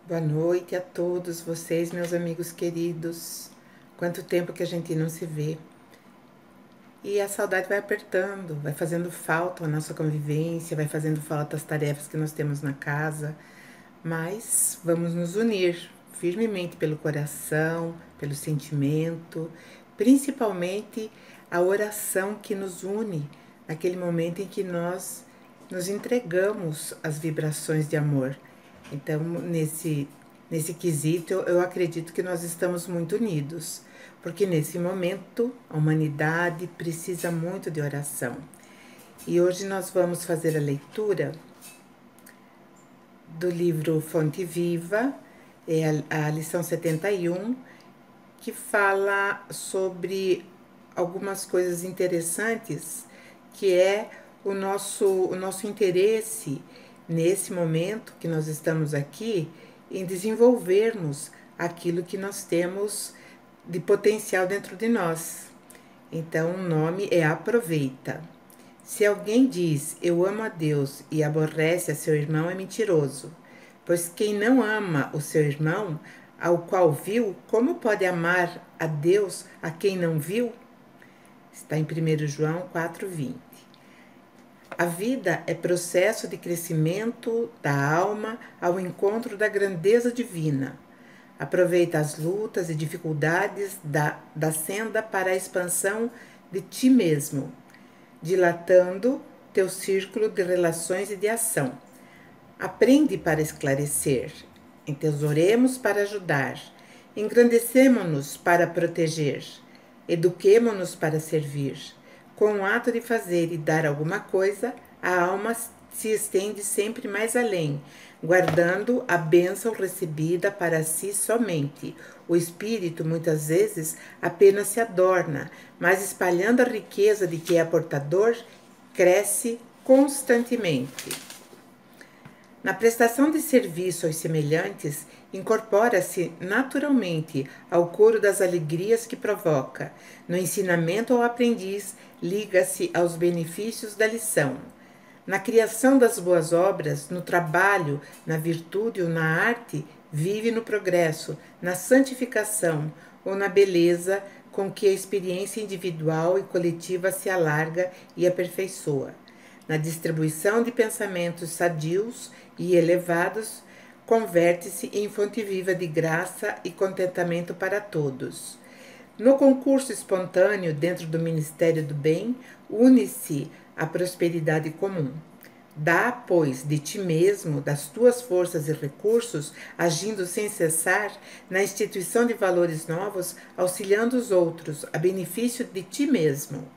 Boa noite a todos vocês, meus amigos queridos. Quanto tempo que a gente não se vê. E a saudade vai apertando, vai fazendo falta a nossa convivência, vai fazendo falta as tarefas que nós temos na casa. Mas vamos nos unir firmemente pelo coração, pelo sentimento, principalmente a oração que nos une naquele momento em que nós nos entregamos às vibrações de amor. Então, nesse quesito, eu acredito que nós estamos muito unidos, porque nesse momento a humanidade precisa muito de oração. E hoje nós vamos fazer a leitura do livro Fonte Viva, a lição 71, que fala sobre algumas coisas interessantes, que é o nosso interesse nesse momento que nós estamos aqui em desenvolvermos aquilo que nós temos de potencial dentro de nós. Então, o nome é Aproveita. Se alguém diz eu amo a Deus e aborrece a seu irmão, é mentiroso. Pois quem não ama o seu irmão, ao qual viu, como pode amar a Deus a quem não viu? Está em 1 João 4,20. A vida é processo de crescimento da alma ao encontro da grandeza divina. Aproveita as lutas e dificuldades da senda para a expansão de ti mesmo, dilatando teu círculo de relações e de ação. Aprende para esclarecer, entesouremos para ajudar, engrandecemo-nos para proteger, eduquemo-nos para servir. Com o ato de fazer e dar alguma coisa, a alma se estende sempre mais além, guardando a bênção recebida para si somente. O espírito, muitas vezes, apenas se adorna, mas espalhando a riqueza de que é portador, cresce constantemente. Na prestação de serviço aos semelhantes, incorpora-se naturalmente ao coro das alegrias que provoca. No ensinamento ao aprendiz, liga-se aos benefícios da lição. Na criação das boas obras, no trabalho, na virtude ou na arte, vive no progresso, na santificação ou na beleza com que a experiência individual e coletiva se alarga e aperfeiçoa. Na distribuição de pensamentos sadios e elevados, converte-se em fonte viva de graça e contentamento para todos. No concurso espontâneo dentro do Ministério do Bem, une-se a prosperidade comum. Dá, pois, de ti mesmo, das tuas forças e recursos, agindo sem cessar na instituição de valores novos, auxiliando os outros, a benefício de ti mesmo.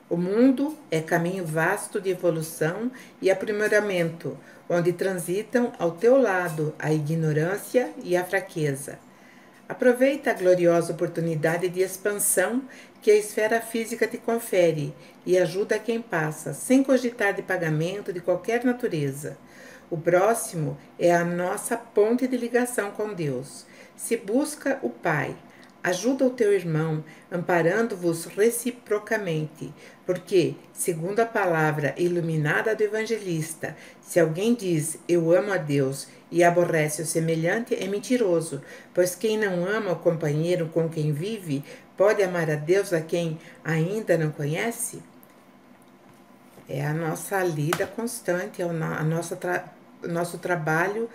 O mundo é caminho vasto de evolução e aprimoramento, onde transitam ao teu lado a ignorância e a fraqueza. Aproveita a gloriosa oportunidade de expansão que a esfera física te confere e ajuda quem passa, sem cogitar de pagamento de qualquer natureza. O próximo é a nossa ponte de ligação com Deus. Se busca o Pai, ajuda o teu irmão, amparando-vos reciprocamente, porque, segundo a palavra iluminada do evangelista, se alguém diz eu amo a Deus e aborrece o semelhante, é mentiroso, pois quem não ama o companheiro com quem vive, pode amar a Deus a quem ainda não conhece? É a nossa lida constante, é o nosso trabalho,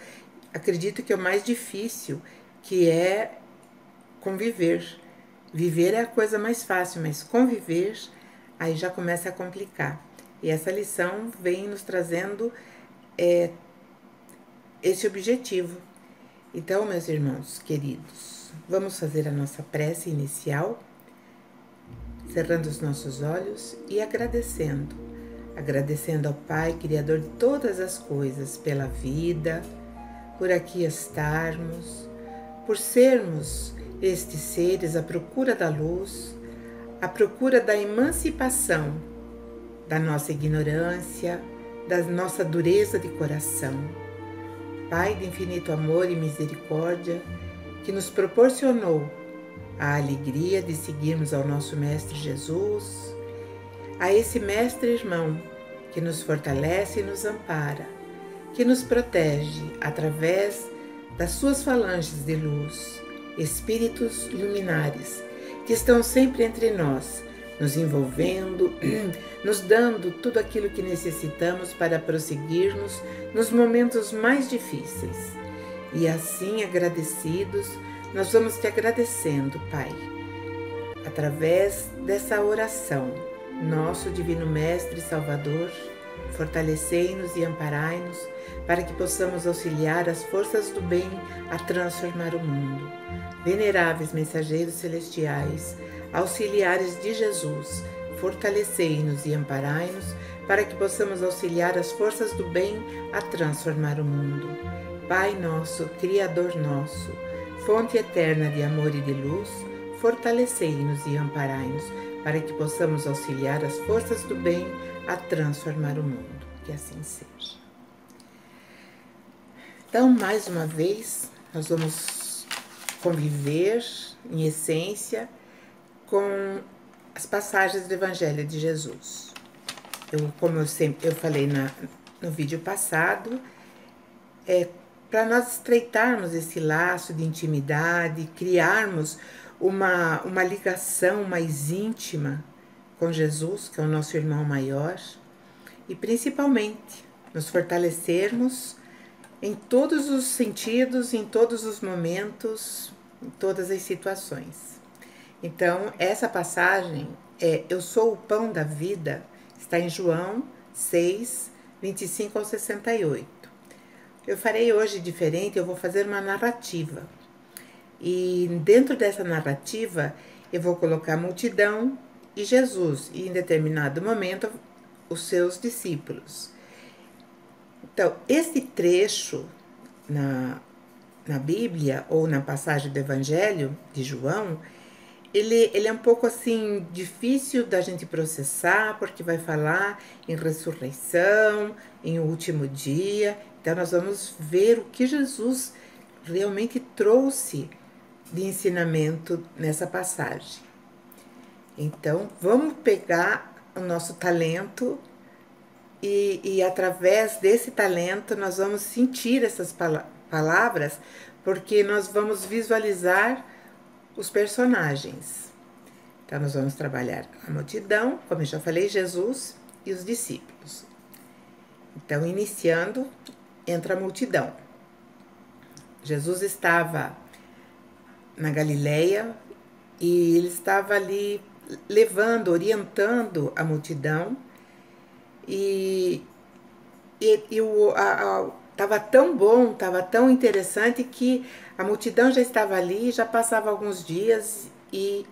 acredito que é o mais difícil, que é conviver. Viver é a coisa mais fácil, mas conviver aí já começa a complicar. E essa lição vem nos trazendo esse objetivo. Então, meus irmãos queridos, vamos fazer a nossa prece inicial, cerrando os nossos olhos e agradecendo ao Pai, Criador de todas as coisas, pela vida, por aqui estarmos, por sermos estes seres à procura da luz, à procura da emancipação da nossa ignorância, da nossa dureza de coração. Pai de infinito amor e misericórdia, que nos proporcionou a alegria de seguirmos ao nosso Mestre Jesus, a esse Mestre irmão que nos fortalece e nos ampara, que nos protege através das suas falanges de luz, espíritos luminares, que estão sempre entre nós, nos envolvendo, nos dando tudo aquilo que necessitamos para prosseguirmos nos momentos mais difíceis. E assim, agradecidos, nós vamos te agradecendo, Pai, através dessa oração. Nosso Divino Mestre e Salvador, fortalecei-nos e amparai-nos para que possamos auxiliar as forças do bem a transformar o mundo. Veneráveis mensageiros celestiais, auxiliares de Jesus, fortalecei-nos e amparai-nos para que possamos auxiliar as forças do bem a transformar o mundo. Pai nosso, Criador nosso, fonte eterna de amor e de luz, fortalecei-nos e amparai-nos para que possamos auxiliar as forças do bem a transformar o mundo. Que assim seja. Então, mais uma vez, nós vamos conviver, em essência, com as passagens do Evangelho de Jesus. Como eu falei no vídeo passado, para nós estreitarmos esse laço de intimidade, criarmos uma ligação mais íntima com Jesus, que é o nosso irmão maior, e principalmente nos fortalecermos em todos os sentidos, em todos os momentos, em todas as situações. Então, essa passagem Eu sou o pão da vida, está em João 6, 25 ao 68. Eu farei hoje diferente, eu vou fazer uma narrativa. E dentro dessa narrativa, eu vou colocar a multidão e Jesus, e em determinado momento, os seus discípulos. Então, esse trecho na Bíblia, ou na passagem do Evangelho de João, ele é um pouco assim difícil da gente processar, porque vai falar em ressurreição, em último dia. Então, nós vamos ver o que Jesus realmente trouxe de ensinamento nessa passagem. Então, vamos pegar o nosso talento e através desse talento nós vamos sentir essas palavras, porque nós vamos visualizar os personagens. Então, nós vamos trabalhar a multidão, como eu já falei, Jesus e os discípulos. Então, iniciando, entra a multidão. Jesus estava na Galileia e ele estava ali levando, orientando a multidão estava tão bom, estava tão interessante que a multidão já estava ali, já passava alguns dias e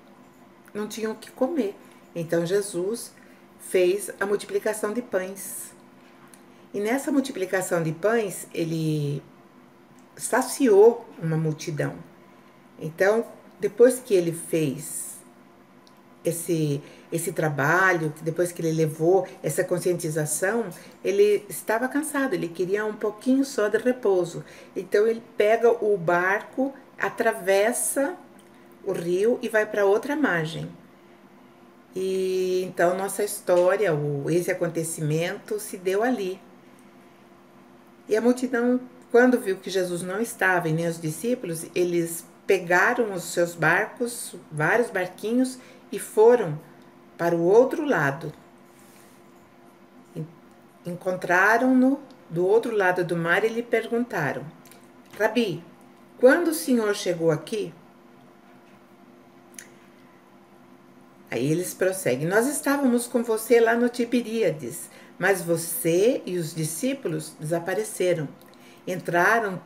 não tinham o que comer. Então Jesus fez a multiplicação de pães. E nessa multiplicação de pães, ele saciou uma multidão. Então, depois que ele fez esse trabalho, depois que ele levou essa conscientização, ele estava cansado, ele queria um pouquinho só de repouso. Então ele pega o barco, atravessa o rio e vai para outra margem. E então nossa história, esse acontecimento se deu ali. E a multidão, quando viu que Jesus não estava e nem os discípulos, eles pegaram os seus barcos, vários barquinhos, e foram para o outro lado. Encontraram-no do outro lado do mar e lhe perguntaram: Rabi, quando o senhor chegou aqui? Aí eles prosseguem: nós estávamos com você lá no Tiberíades, mas você e os discípulos desapareceram. Entramos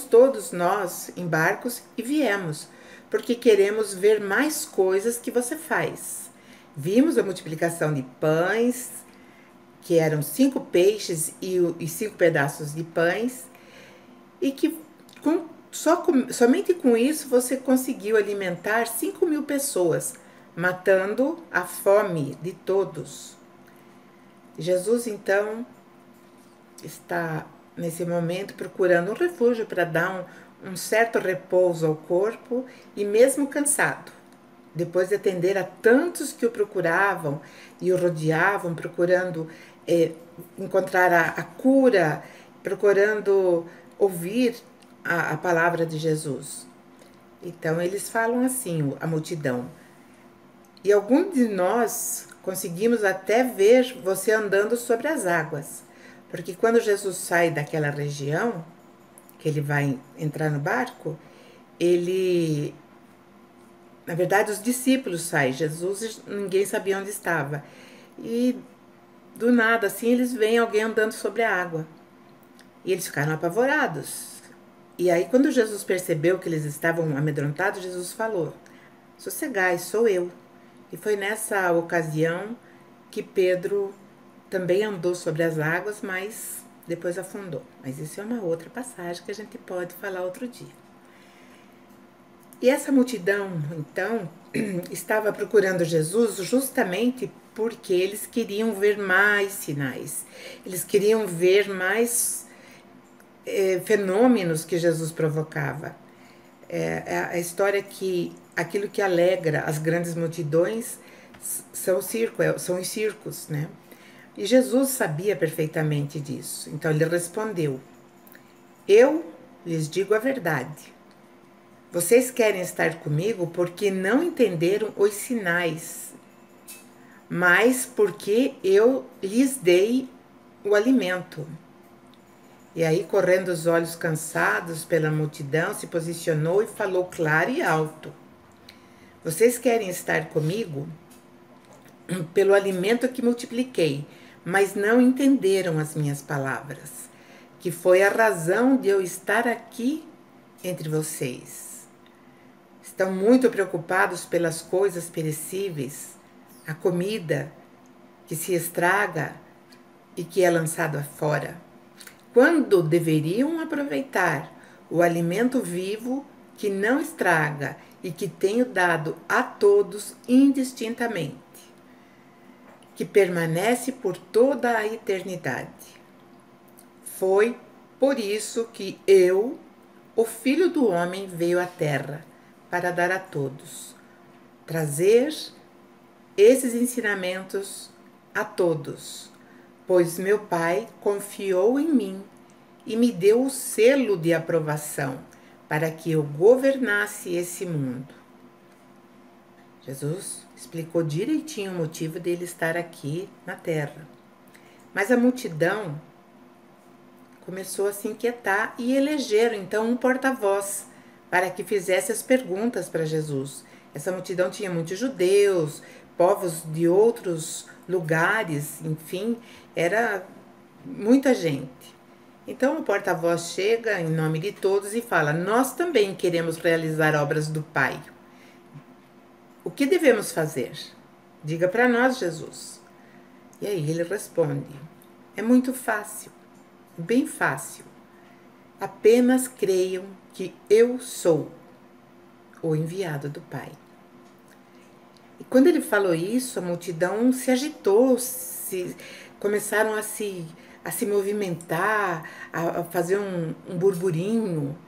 todos nós em barcos e viemos, porque queremos ver mais coisas que você faz. Vimos a multiplicação de pães, que eram 5 peixes e 5 pedaços de pães, e que somente com isso você conseguiu alimentar 5.000 pessoas, matando a fome de todos. Jesus, então, está nesse momento procurando um refúgio para dar um certo repouso ao corpo, e mesmo cansado, depois de atender a tantos que o procuravam e o rodeavam, procurando encontrar a cura procurando ouvir a palavra de Jesus. Então eles falam assim, a multidão: e alguns de nós conseguimos até ver você andando sobre as águas. Porque quando Jesus sai daquela região, que ele vai entrar no barco, na verdade, os discípulos saem. Jesus, ninguém sabia onde estava. E do nada, assim, eles veem alguém andando sobre a água. E eles ficaram apavorados. E aí, quando Jesus percebeu que eles estavam amedrontados, Jesus falou: sossegai, sou eu. E foi nessa ocasião que Pedro também andou sobre as águas, mas depois afundou. Mas isso é uma outra passagem que a gente pode falar outro dia. E essa multidão, então, estava procurando Jesus justamente porque eles queriam ver mais sinais. Eles queriam ver mais fenômenos que Jesus provocava. A história que aquilo que alegra as grandes multidões são os circos, né? E Jesus sabia perfeitamente disso. Então ele respondeu: eu lhes digo a verdade. Vocês querem estar comigo porque não entenderam os sinais, mas porque eu lhes dei o alimento. E aí, correndo os olhos cansados pela multidão, se posicionou e falou claro e alto: vocês querem estar comigo pelo alimento que multipliquei, mas não entenderam as minhas palavras, que foi a razão de eu estar aqui entre vocês. Estão muito preocupados pelas coisas perecíveis, a comida que se estraga e que é lançada fora, quando deveriam aproveitar o alimento vivo que não estraga e que tenho dado a todos indistintamente, que permanece por toda a eternidade. Foi por isso que eu, o Filho do Homem, veio à Terra, para dar a todos, trazer esses ensinamentos a todos, pois meu Pai confiou em mim e me deu o selo de aprovação para que eu governasse esse mundo. Jesus explicou direitinho o motivo dele estar aqui na Terra. Mas a multidão começou a se inquietar e elegeram então um porta-voz para que fizesse as perguntas para Jesus. Essa multidão tinha muitos judeus, povos de outros lugares, enfim, era muita gente. Então o porta-voz chega em nome de todos e fala: nós também queremos realizar obras do Pai. O que devemos fazer? Diga para nós, Jesus. E aí ele responde: é muito fácil, bem fácil. Apenas creiam que eu sou o enviado do Pai. E quando ele falou isso, a multidão se agitou, começaram a se movimentar, a fazer um burburinho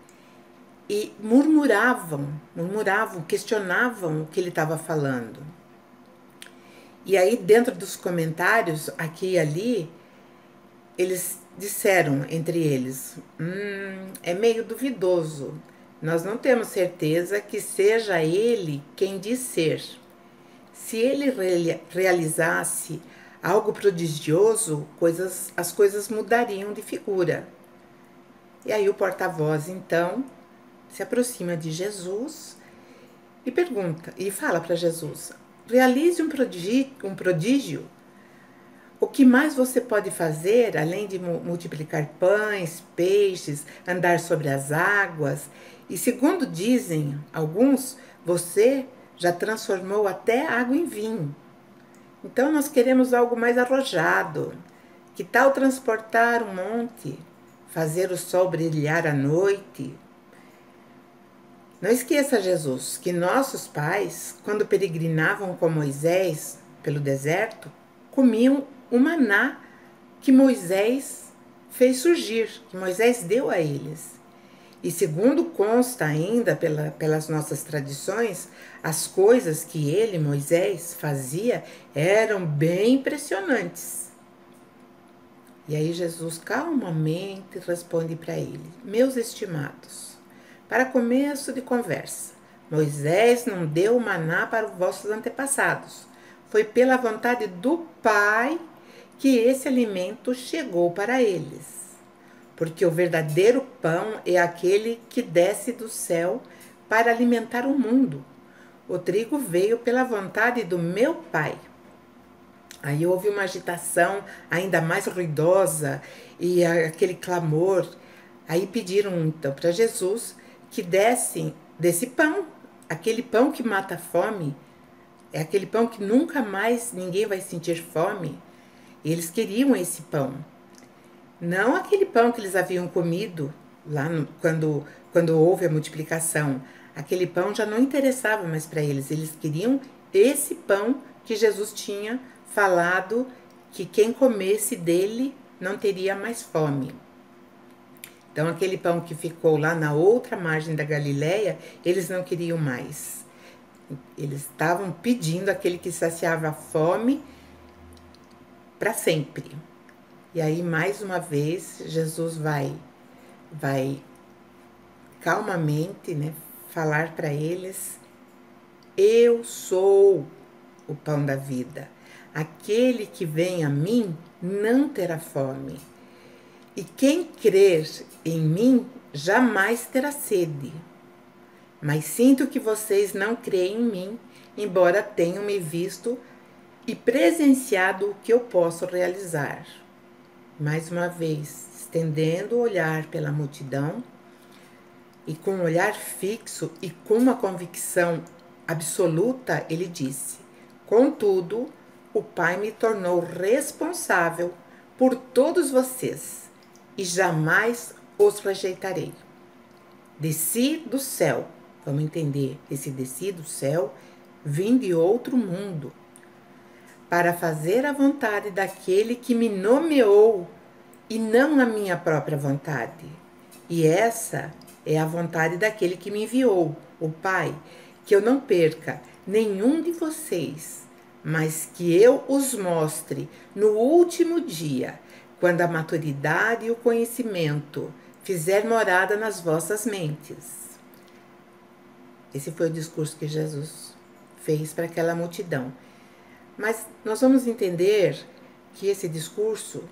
e murmuravam, questionavam o que ele estava falando. E aí, dentro dos comentários, aqui e ali, eles disseram entre eles: é meio duvidoso. Nós não temos certeza que seja ele quem diz ser. Se ele realizasse algo prodigioso, as coisas mudariam de figura. E aí o porta-voz, então, se aproxima de Jesus e pergunta, e fala para Jesus: realize um prodígio. O que mais você pode fazer, além de multiplicar pães, peixes, andar sobre as águas? E segundo dizem alguns, você já transformou até água em vinho. Então nós queremos algo mais arrojado. Que tal transportar um monte? Fazer o sol brilhar à noite? Não esqueça, Jesus, que nossos pais, quando peregrinavam com Moisés pelo deserto, comiam o maná que Moisés fez surgir, que Moisés deu a eles. E segundo consta ainda pelas nossas tradições, as coisas que ele, Moisés, fazia eram bem impressionantes. E aí Jesus calmamente responde para ele: meus estimados, para começo de conversa, Moisés não deu o maná para os vossos antepassados. Foi pela vontade do Pai que esse alimento chegou para eles. Porque o verdadeiro pão é aquele que desce do céu para alimentar o mundo. O trigo veio pela vontade do meu Pai. Aí houve uma agitação ainda mais ruidosa e aquele clamor. Aí pediram então para Jesus que desse desse pão, aquele pão que mata a fome, é aquele pão que nunca mais ninguém vai sentir fome. E eles queriam esse pão. Não aquele pão que eles haviam comido lá quando houve a multiplicação. Aquele pão já não interessava mais para eles. Eles queriam esse pão que Jesus tinha falado que quem comesse dele não teria mais fome. Então, aquele pão que ficou lá na outra margem da Galileia, eles não queriam mais. Eles estavam pedindo aquele que saciava a fome para sempre. E aí, mais uma vez, Jesus vai calmamente, né, falar para eles: eu sou o pão da vida. Aquele que vem a mim não terá fome. E quem crer em mim jamais terá sede. Mas sinto que vocês não creem em mim, embora tenham me visto e presenciado o que eu posso realizar. Mais uma vez, estendendo o olhar pela multidão, e com um olhar fixo e com uma convicção absoluta, ele disse: contudo, o Pai me tornou responsável por todos vocês e jamais os rejeitarei. Desci do céu, vamos entender, esse desci do céu, vim de outro mundo, para fazer a vontade daquele que me nomeou e não a minha própria vontade. E essa é a vontade daquele que me enviou, o Pai, que eu não perca nenhum de vocês, mas que eu os mostre no último dia, quando a maturidade e o conhecimento fizer morada nas vossas mentes. Esse foi o discurso que Jesus fez para aquela multidão. Mas nós vamos entender que esse discurso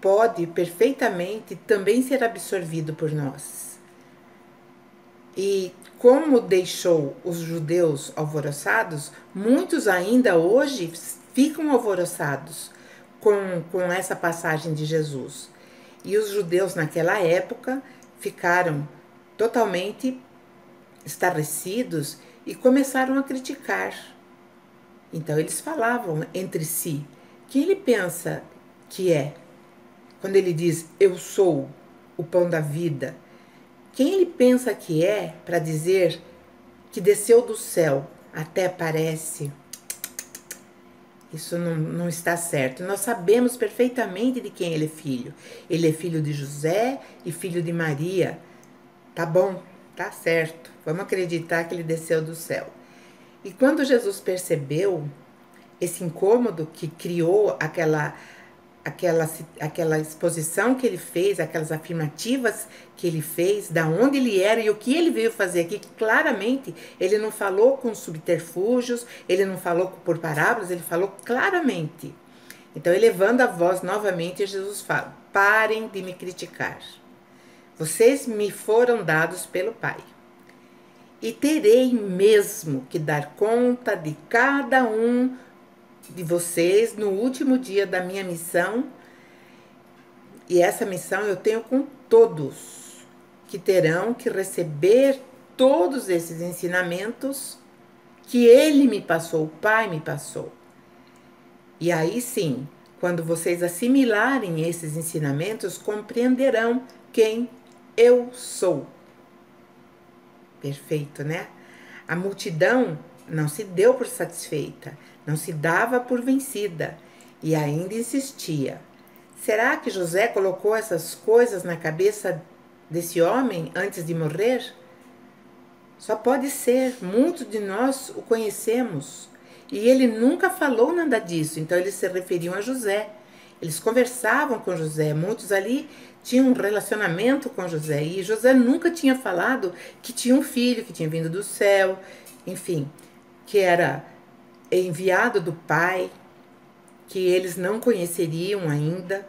pode perfeitamente também ser absorvido por nós. E como deixou os judeus alvoroçados, muitos ainda hoje ficam alvoroçados com essa passagem de Jesus. E os judeus naquela época ficaram totalmente estarrecidos e começaram a criticar. Então eles falavam entre si: quem ele pensa que é? Quando ele diz, eu sou o pão da vida, quem ele pensa que é para dizer que desceu do céu? Até parece. Isso não está certo. Nós sabemos perfeitamente de quem ele é filho. Ele é filho de José e filho de Maria. Tá bom, tá certo. Vamos acreditar que ele desceu do céu. E quando Jesus percebeu esse incômodo que criou aquela exposição que ele fez, aquelas afirmativas que ele fez, da onde ele era e o que ele veio fazer aqui, claramente, ele não falou com subterfúgios, ele não falou por parábolas, ele falou claramente. Então, elevando a voz novamente, Jesus fala: parem de me criticar. Vocês me foram dados pelo Pai. E terei mesmo que dar conta de cada um de vocês no último dia da minha missão. E essa missão eu tenho com todos, que terão que receber todos esses ensinamentos que ele me passou, o Pai me passou. E aí sim, quando vocês assimilarem esses ensinamentos, compreenderão quem eu sou. Perfeito, né? A multidão não se deu por satisfeita, não se dava por vencida e ainda insistia. Será que José colocou essas coisas na cabeça desse homem antes de morrer? Só pode ser, muitos de nós o conhecemos. E ele nunca falou nada disso, então eles se referiam a José. Eles conversavam com José, muitos ali tinham um relacionamento com José, e José nunca tinha falado que tinha um filho que tinha vindo do céu, enfim, que era enviado do Pai, que eles não conheceriam ainda.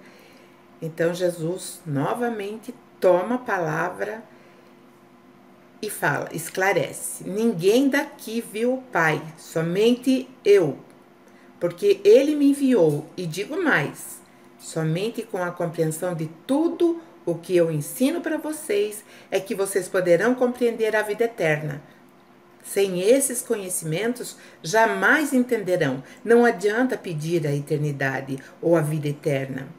Então Jesus novamente toma a palavra e fala, esclarece: ninguém daqui viu o Pai, somente eu, porque ele me enviou. E digo mais, somente com a compreensão de tudo o que eu ensino para vocês é que vocês poderão compreender a vida eterna. Sem esses conhecimentos, jamais entenderão. Não adianta pedir a eternidade ou a vida eterna.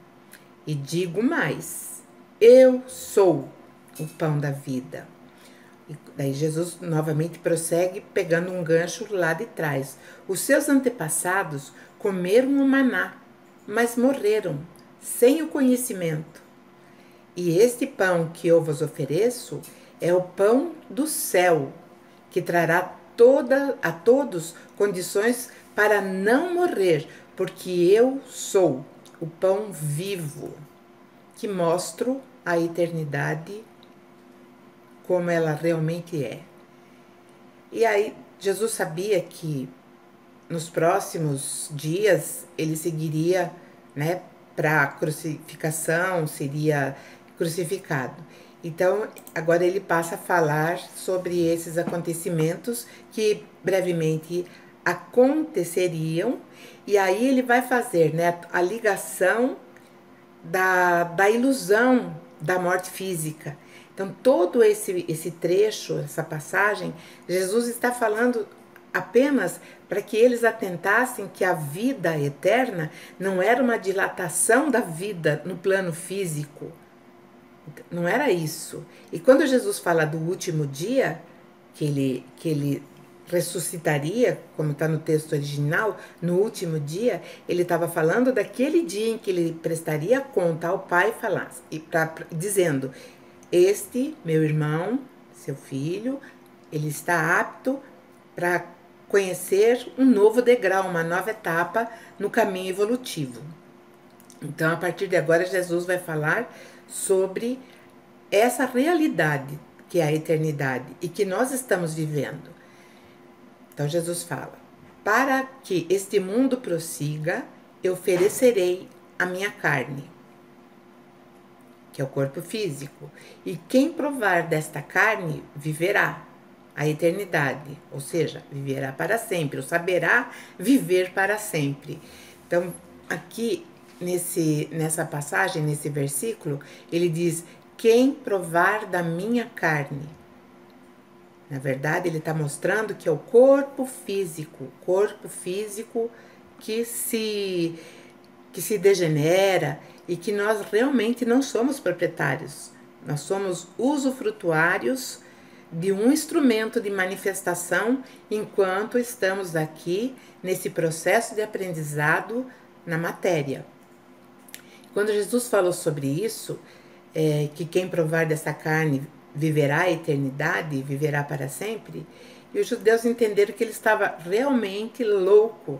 E digo mais, eu sou o pão da vida. E daí Jesus novamente prossegue, pegando um gancho lá de trás. Os seus antepassados comeram o maná, mas morreram, sem o conhecimento. E este pão que eu vos ofereço é o pão do céu, que trará a todos condições para não morrer, porque eu sou o pão vivo, que mostro a eternidade como ela realmente é. E aí Jesus sabia que nos próximos dias ele seguiria, né, para a crucificação, seria crucificado. Então, agora ele passa a falar sobre esses acontecimentos que brevemente aconteceriam, e aí ele vai fazer, né, a ligação da ilusão da morte física. Então, todo esse trecho, essa passagem, Jesus está falando apenas para que eles atentassem que a vida eterna não era uma dilatação da vida no plano físico. Não era isso. E quando Jesus fala do último dia, que ele ressuscitaria, como está no texto original, no último dia, ele estava falando daquele dia em que ele prestaria conta ao Pai, dizendo: este meu irmão, seu filho, ele está apto para conhecer um novo degrau, uma nova etapa no caminho evolutivo. Então, a partir de agora, Jesus vai falar sobre essa realidade que é a eternidade e que nós estamos vivendo. Então, Jesus fala: para que este mundo prossiga, eu oferecerei a minha carne, que é o corpo físico, e quem provar desta carne viverá a eternidade, ou seja, viverá para sempre, ou saberá viver para sempre. Então, aqui nessa passagem, nesse versículo, ele diz: quem provar da minha carne. Na verdade, ele está mostrando que é o corpo físico que se degenera e que nós realmente não somos proprietários. Nós somos usufrutuários de um instrumento de manifestação enquanto estamos aqui nesse processo de aprendizado na matéria. Quando Jesus falou sobre isso, que quem provar dessa carne viverá a eternidade, viverá para sempre, e os judeus entenderam que ele estava realmente louco.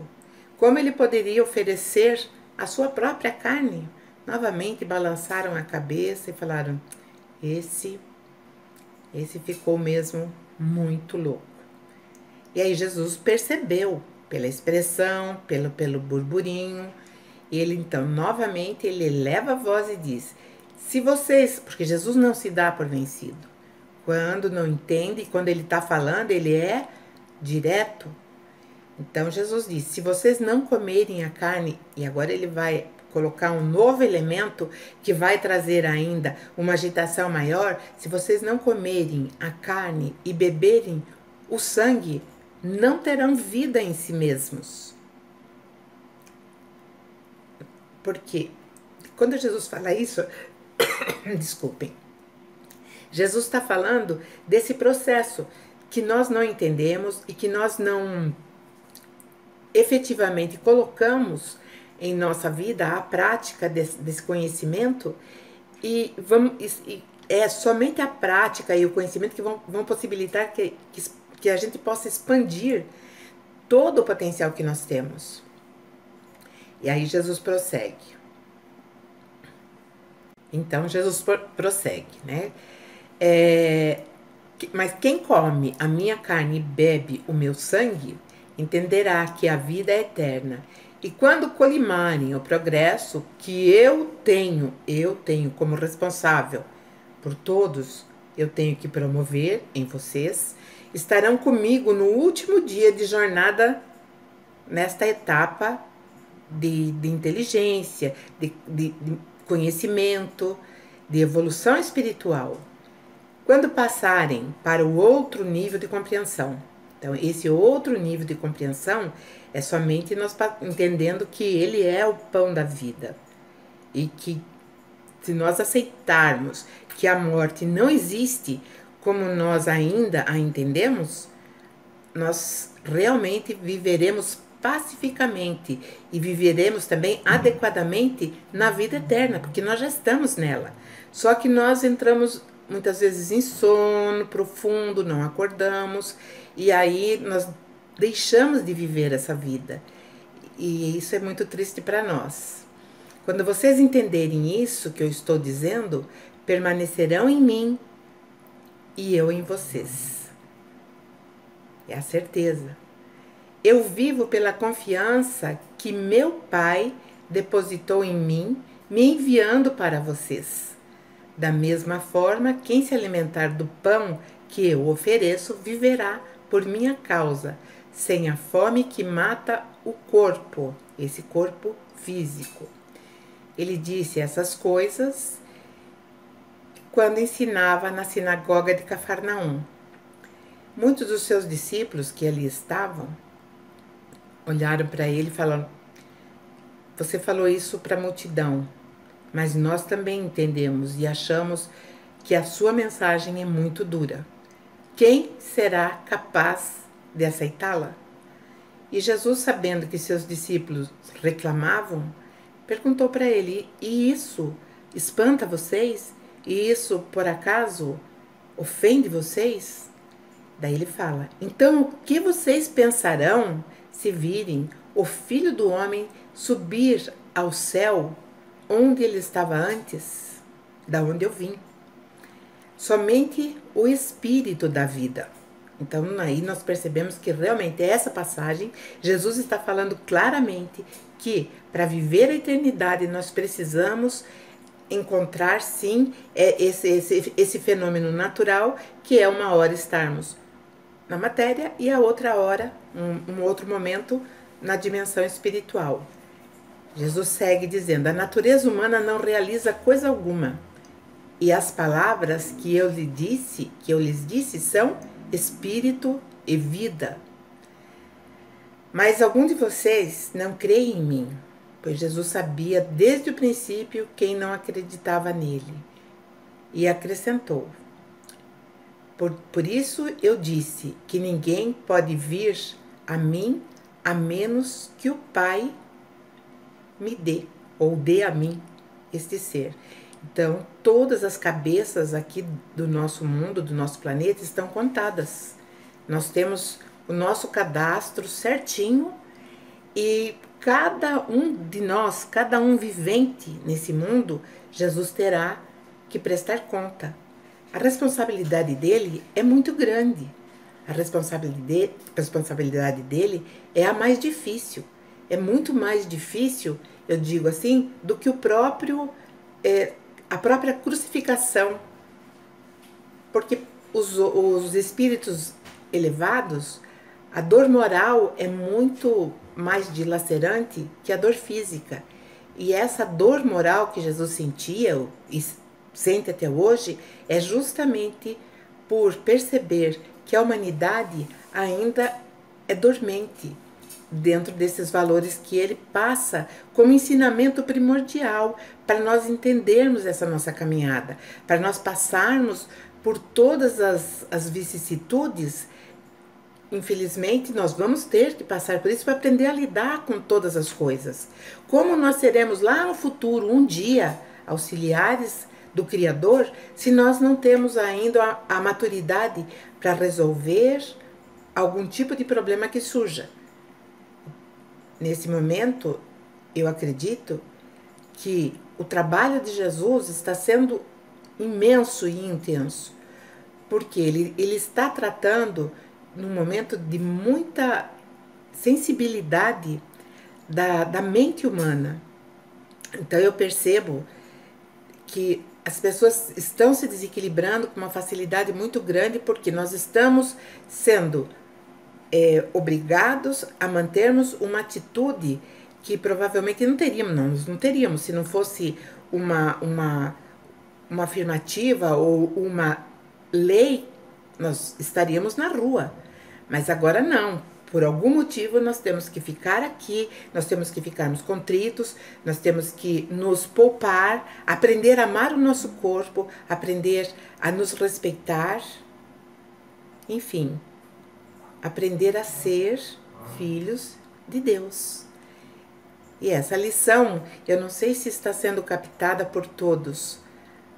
Como ele poderia oferecer a sua própria carne? Novamente balançaram a cabeça e falaram: esse ficou mesmo muito louco. E aí Jesus percebeu, pela expressão, pelo burburinho, e ele então, novamente, ele eleva a voz e diz: se vocês, porque Jesus não se dá por vencido. Quando não entende, quando ele está falando, ele é direto. Então Jesus diz: se vocês não comerem a carne, e agora ele vai colocar um novo elemento que vai trazer ainda uma agitação maior, se vocês não comerem a carne e beberem o sangue, não terão vida em si mesmos. Porque quando Jesus fala isso, desculpem, Jesus está falando desse processo que nós não entendemos e que nós não efetivamente colocamos em nossa vida a prática desse conhecimento, e é somente a prática e o conhecimento que vão possibilitar que a gente possa expandir todo o potencial que nós temos. E aí Jesus prossegue: Então, Jesus prossegue, né? Mas quem come a minha carne e bebe o meu sangue, entenderá que a vida é eterna. E quando colimarem o progresso que eu tenho como responsável por todos, eu tenho que promover em vocês, estarão comigo no último dia de jornada nesta etapa de inteligência, de conhecimento, de evolução espiritual. Quando passarem para o outro nível de compreensão. Então, esse outro nível de compreensão é somente nós entendendo que ele é o pão da vida. E que se nós aceitarmos que a morte não existe como nós ainda a entendemos, nós realmente viveremos pacificamente e viveremos também adequadamente na vida eterna, porque nós já estamos nela. Só que nós entramos muitas vezes em sono profundo, não acordamos, e aí nós deixamos de viver essa vida. E isso é muito triste para nós. Quando vocês entenderem isso que eu estou dizendo, permanecerão em mim e eu em vocês. É a certeza. Eu vivo pela confiança que meu Pai depositou em mim, me enviando para vocês. Da mesma forma, quem se alimentar do pão que eu ofereço viverá por minha causa, sem a fome que mata o corpo, esse corpo físico. Ele disse essas coisas quando ensinava na sinagoga de Cafarnaum. Muitos dos seus discípulos que ali estavam olharam para ele e falaram: você falou isso para a multidão, mas nós também entendemos e achamos que a sua mensagem é muito dura. Quem será capaz de aceitá-la? E Jesus, sabendo que seus discípulos reclamavam, perguntou para ele: e isso espanta vocês? E isso, por acaso, ofende vocês? Daí ele fala: então o que vocês pensarão se virem o Filho do Homem subir ao céu onde ele estava antes, da onde eu vim? Somente o Espírito da vida. Então aí nós percebemos que realmente essa passagem, Jesus está falando claramente que para viver a eternidade nós precisamos encontrar sim esse fenômeno natural, que é uma hora estarmos na matéria e a outra hora, um outro momento, na dimensão espiritual. Jesus segue dizendo: a natureza humana não realiza coisa alguma, e as palavras que eu lhes disse são espírito e vida. Mas algum de vocês não crê em mim, pois Jesus sabia desde o princípio quem não acreditava nele. E acrescentou: por isso eu disse que ninguém pode vir a mim a menos que o Pai me dê, ou dê a mim este ser. Então, todas as cabeças aqui do nosso mundo, do nosso planeta, estão contadas. Nós temos o nosso cadastro certinho e cada um de nós, cada um vivente nesse mundo, Jesus terá que prestar conta. A responsabilidade dele é muito grande. A responsabilidade dele é a mais difícil. É muito mais difícil, eu digo assim, do que a própria crucificação. Porque os espíritos elevados, a dor moral é muito mais dilacerante que a dor física. E essa dor moral que Jesus sentia e sente até hoje é justamente por perceber que a humanidade ainda é dormente dentro desses valores que ele passa como ensinamento primordial para nós entendermos essa nossa caminhada, para nós passarmos por todas as vicissitudes. Infelizmente, nós vamos ter que passar por isso para aprender a lidar com todas as coisas. Como nós seremos lá no futuro, um dia, auxiliares do Criador, se nós não temos ainda a maturidade para resolver algum tipo de problema que surja. Nesse momento, eu acredito que o trabalho de Jesus está sendo imenso e intenso, porque ele está tratando num momento de muita sensibilidade da mente humana. Então eu percebo que as pessoas estão se desequilibrando com uma facilidade muito grande porque nós estamos sendo obrigados a mantermos uma atitude que provavelmente não teríamos se não fosse uma afirmativa ou uma lei, nós estaríamos na rua. Mas agora não. Por algum motivo nós temos que ficar aqui, nós temos que ficarmos contritos, nós temos que nos poupar, aprender a amar o nosso corpo, aprender a nos respeitar, enfim, aprender a ser filhos de Deus. E essa lição, eu não sei se está sendo captada por todos,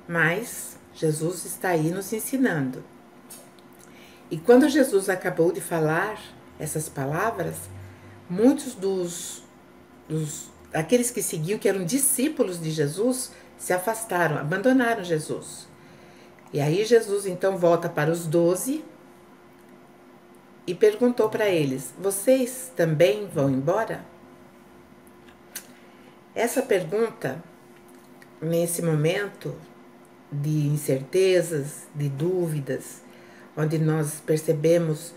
mas Jesus está aí nos ensinando. E quando Jesus acabou de falar essas palavras, muitos daqueles que seguiam, que eram discípulos de Jesus, se afastaram, abandonaram Jesus. E aí Jesus então volta para os 12 e perguntou para eles: vocês também vão embora? Essa pergunta, nesse momento de incertezas, de dúvidas, onde nós percebemos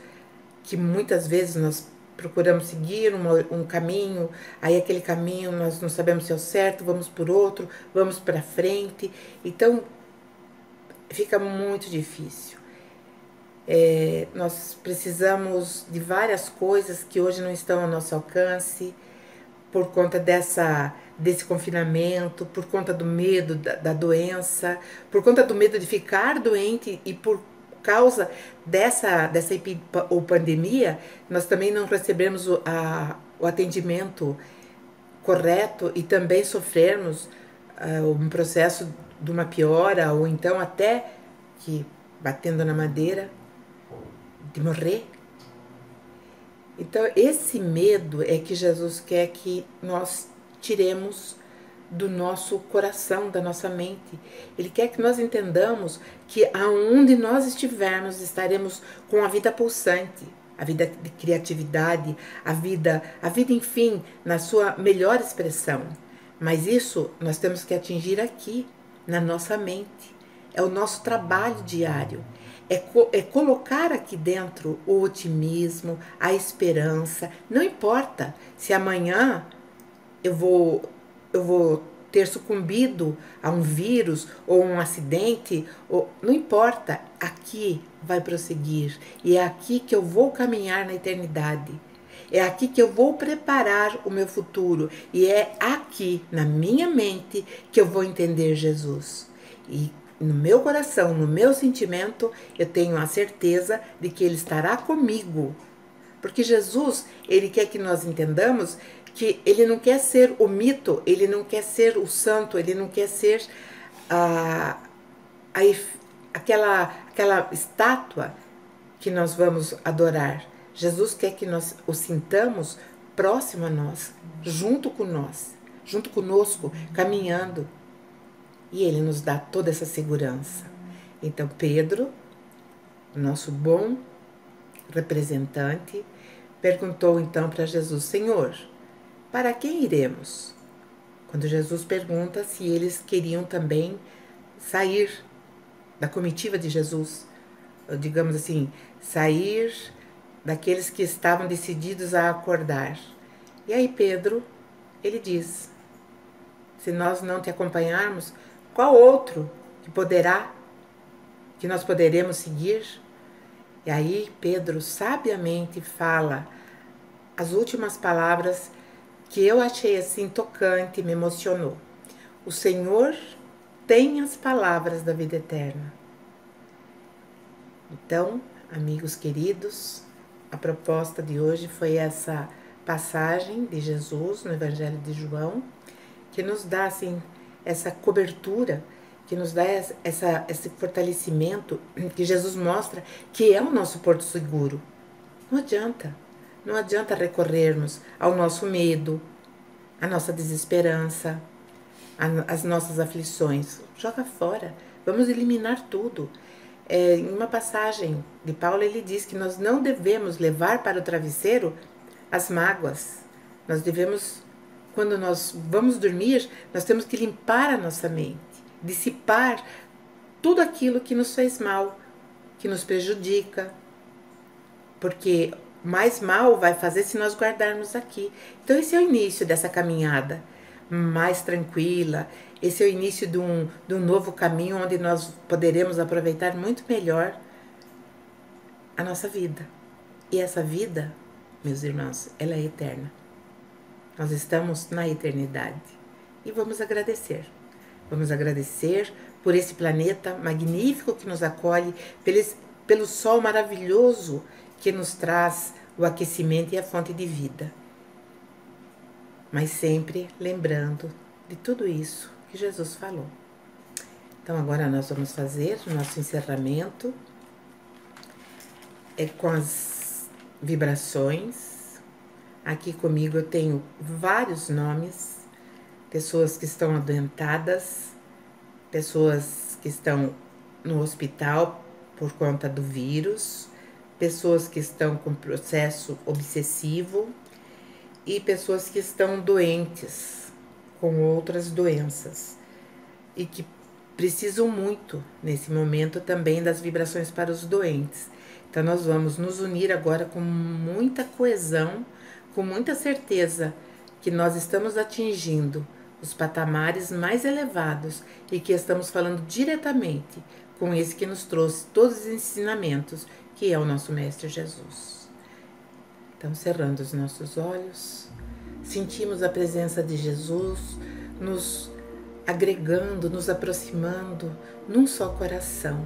que muitas vezes nós procuramos seguir um caminho, aí aquele caminho nós não sabemos se é o certo, vamos por outro, vamos para frente, então fica muito difícil. Nós precisamos de várias coisas que hoje não estão ao nosso alcance, por conta desse confinamento, por conta do medo da doença, por conta do medo de ficar doente e por causa dessa pandemia, nós também não recebemos o atendimento correto e também sofrermos um processo de uma piora ou então até que, batendo na madeira, de morrer. Então esse medo é que Jesus quer que nós tiremos do nosso coração, da nossa mente. Ele quer que nós entendamos que aonde nós estivermos, estaremos com a vida pulsante, a vida de criatividade, a vida, enfim, na sua melhor expressão. Mas isso nós temos que atingir aqui, na nossa mente. É o nosso trabalho diário. É colocar aqui dentro o otimismo, a esperança. Não importa se amanhã eu vou ter sucumbido a um vírus ou um acidente, não importa, aqui vai prosseguir. E é aqui que eu vou caminhar na eternidade. É aqui que eu vou preparar o meu futuro. E é aqui, na minha mente, que eu vou entender Jesus. E no meu coração, no meu sentimento, eu tenho a certeza de que Ele estará comigo. Porque Jesus, Ele quer que nós entendamos que Ele não quer ser o mito, Ele não quer ser o santo, Ele não quer ser aquela estátua que nós vamos adorar. Jesus quer que nós o sintamos próximo a nós, junto conosco, caminhando. E Ele nos dá toda essa segurança. Então Pedro, nosso bom representante, perguntou então para Jesus: Senhor, para quem iremos? Quando Jesus pergunta se eles queriam também sair da comitiva de Jesus, digamos assim, sair daqueles que estavam decididos a acordar. E aí Pedro, ele diz: se nós não te acompanharmos, qual outro que nós poderemos seguir? E aí Pedro sabiamente fala as últimas palavras que eu achei assim tocante, me emocionou. O Senhor tem as palavras da vida eterna. Então, amigos queridos, a proposta de hoje foi essa passagem de Jesus no Evangelho de João, que nos dá assim essa cobertura, que nos dá esse fortalecimento, que Jesus mostra que é o nosso porto seguro. Não adianta recorrermos ao nosso medo, à nossa desesperança, as nossas aflições. Joga fora. Vamos eliminar tudo. Em uma passagem de Paulo, ele diz que nós não devemos levar para o travesseiro as mágoas. Nós devemos, quando nós vamos dormir, nós temos que limpar a nossa mente, dissipar tudo aquilo que nos fez mal, que nos prejudica, porque mais mal vai fazer se nós guardarmos aqui. Então esse é o início dessa caminhada mais tranquila, esse é o início de um novo caminho onde nós poderemos aproveitar muito melhor a nossa vida. E essa vida, meus irmãos, ela é eterna. Nós estamos na eternidade e vamos agradecer. Vamos agradecer por esse planeta magnífico que nos acolhe, pelo sol maravilhoso que nos traz o aquecimento e a fonte de vida. Mas sempre lembrando de tudo isso que Jesus falou. Então agora nós vamos fazer o nosso encerramento com as vibrações. Aqui comigo eu tenho vários nomes, pessoas que estão adoentadas, pessoas que estão no hospital por conta do vírus, pessoas que estão com processo obsessivo e pessoas que estão doentes com outras doenças e que precisam muito nesse momento também das vibrações para os doentes. Então nós vamos nos unir agora com muita coesão, com muita certeza que nós estamos atingindo os patamares mais elevados e que estamos falando diretamente com esse que nos trouxe todos os ensinamentos, que é o nosso Mestre Jesus. Então, cerrando os nossos olhos, sentimos a presença de Jesus nos agregando, nos aproximando num só coração.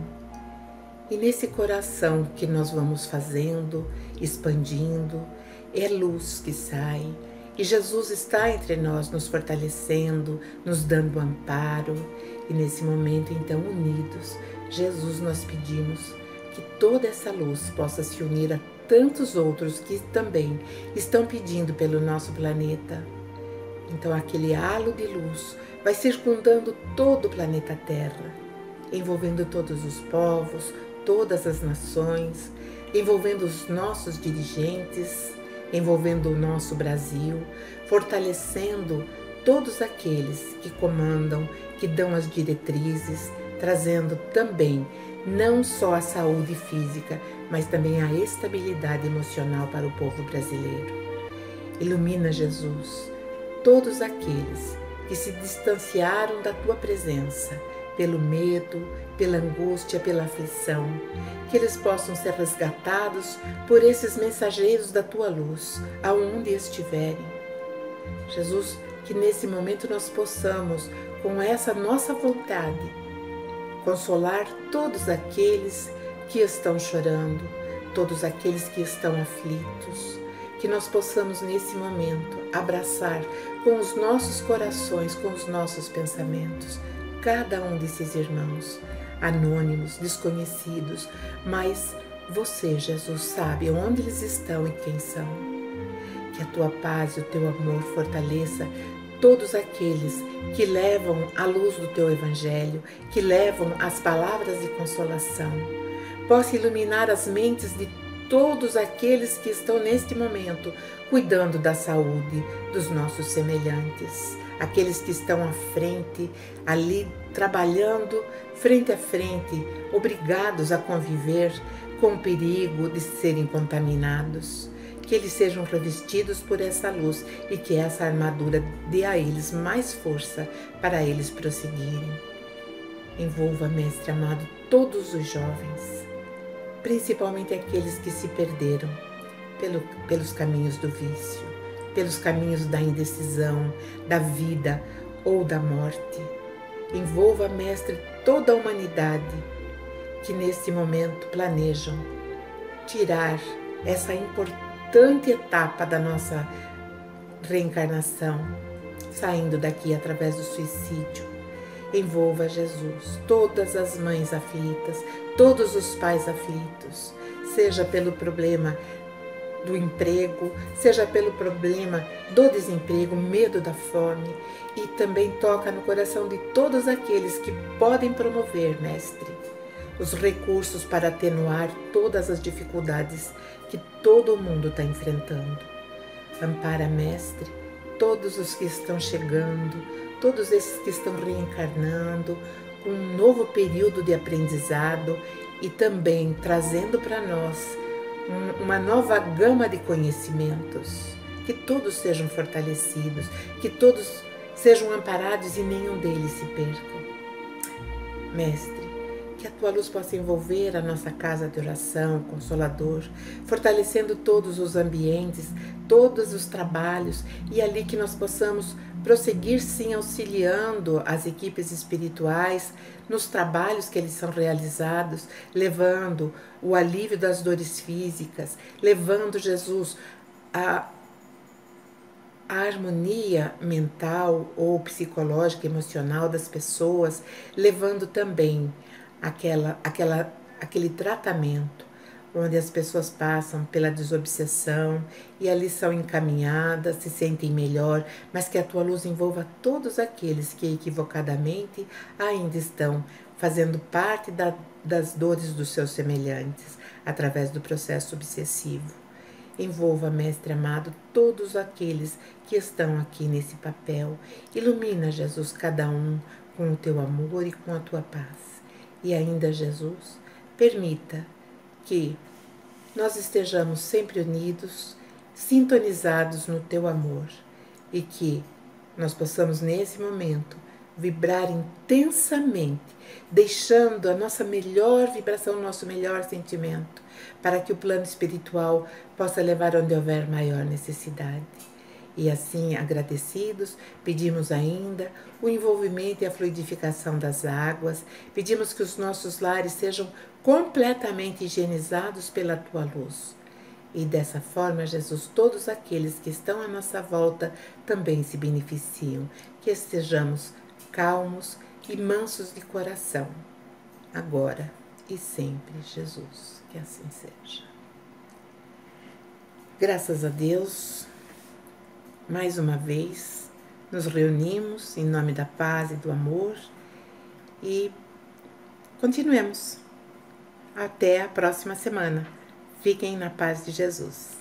E nesse coração que nós vamos fazendo, expandindo, é luz que sai. E Jesus está entre nós, nos fortalecendo, nos dando amparo. E nesse momento, então, unidos, Jesus, nós pedimos que toda essa luz possa se unir a tantos outros que também estão pedindo pelo nosso planeta. Então aquele halo de luz vai circundando todo o planeta Terra, envolvendo todos os povos, todas as nações, envolvendo os nossos dirigentes, envolvendo o nosso Brasil, fortalecendo todos aqueles que comandam, que dão as diretrizes, trazendo também não só a saúde física, mas também a estabilidade emocional para o povo brasileiro. Ilumina, Jesus, todos aqueles que se distanciaram da Tua presença, pelo medo, pela angústia, pela aflição, que eles possam ser resgatados por esses mensageiros da Tua luz, aonde estiverem. Jesus, que nesse momento nós possamos, com essa nossa vontade, consolar todos aqueles que estão chorando, todos aqueles que estão aflitos, que nós possamos nesse momento abraçar com os nossos corações, com os nossos pensamentos, cada um desses irmãos, anônimos, desconhecidos, mas você, Jesus, sabe onde eles estão e quem são. Que a Tua paz e o Teu amor fortaleça todos aqueles que levam a luz do Teu Evangelho, que levam as palavras de consolação. Possa iluminar as mentes de todos aqueles que estão neste momento cuidando da saúde dos nossos semelhantes, aqueles que estão à frente, ali trabalhando frente a frente, obrigados a conviver com o perigo de serem contaminados. Que eles sejam revestidos por essa luz e que essa armadura dê a eles mais força para eles prosseguirem. Envolva, Mestre amado, todos os jovens, principalmente aqueles que se perderam pelos caminhos do vício, pelos caminhos da indecisão, da vida ou da morte. Envolva, Mestre, toda a humanidade que neste momento planejam tirar essa importante etapa da nossa reencarnação, saindo daqui através do suicídio. Envolva, Jesus, todas as mães aflitas, todos os pais aflitos, seja pelo problema do emprego, seja pelo problema do desemprego, medo da fome, e também toca no coração de todos aqueles que podem promover, Mestre, os recursos para atenuar todas as dificuldades que todo mundo está enfrentando. Ampara, Mestre, todos os que estão chegando, todos esses que estão reencarnando, com um novo período de aprendizado e também trazendo para nós uma nova gama de conhecimentos. Que todos sejam fortalecidos, que todos sejam amparados e nenhum deles se percam. Mestre, que a tua luz possa envolver a nossa casa de oração, Consolador, fortalecendo todos os ambientes, todos os trabalhos, e ali que nós possamos prosseguir sim auxiliando as equipes espirituais nos trabalhos que eles são realizados, levando o alívio das dores físicas, levando, Jesus, a harmonia mental ou psicológica, emocional das pessoas, levando também aquele tratamento onde as pessoas passam pela desobsessão e ali são encaminhadas, se sentem melhor, mas que a tua luz envolva todos aqueles que equivocadamente ainda estão fazendo parte das dores dos seus semelhantes através do processo obsessivo. Envolva, Mestre amado, todos aqueles que estão aqui nesse papel. Ilumina, Jesus, cada um com o teu amor e com a tua paz. E ainda, Jesus, permita que nós estejamos sempre unidos, sintonizados no teu amor e que nós possamos, nesse momento, vibrar intensamente, deixando a nossa melhor vibração, o nosso melhor sentimento, para que o plano espiritual possa levar onde houver maior necessidade. E assim, agradecidos, pedimos ainda o envolvimento e a fluidificação das águas, pedimos que os nossos lares sejam completamente higienizados pela tua luz. E dessa forma, Jesus, todos aqueles que estão à nossa volta também se beneficiam, que estejamos calmos e mansos de coração, agora e sempre, Jesus, que assim seja. Graças a Deus, mais uma vez, nos reunimos em nome da paz e do amor e continuemos. Até a próxima semana. Fiquem na paz de Jesus.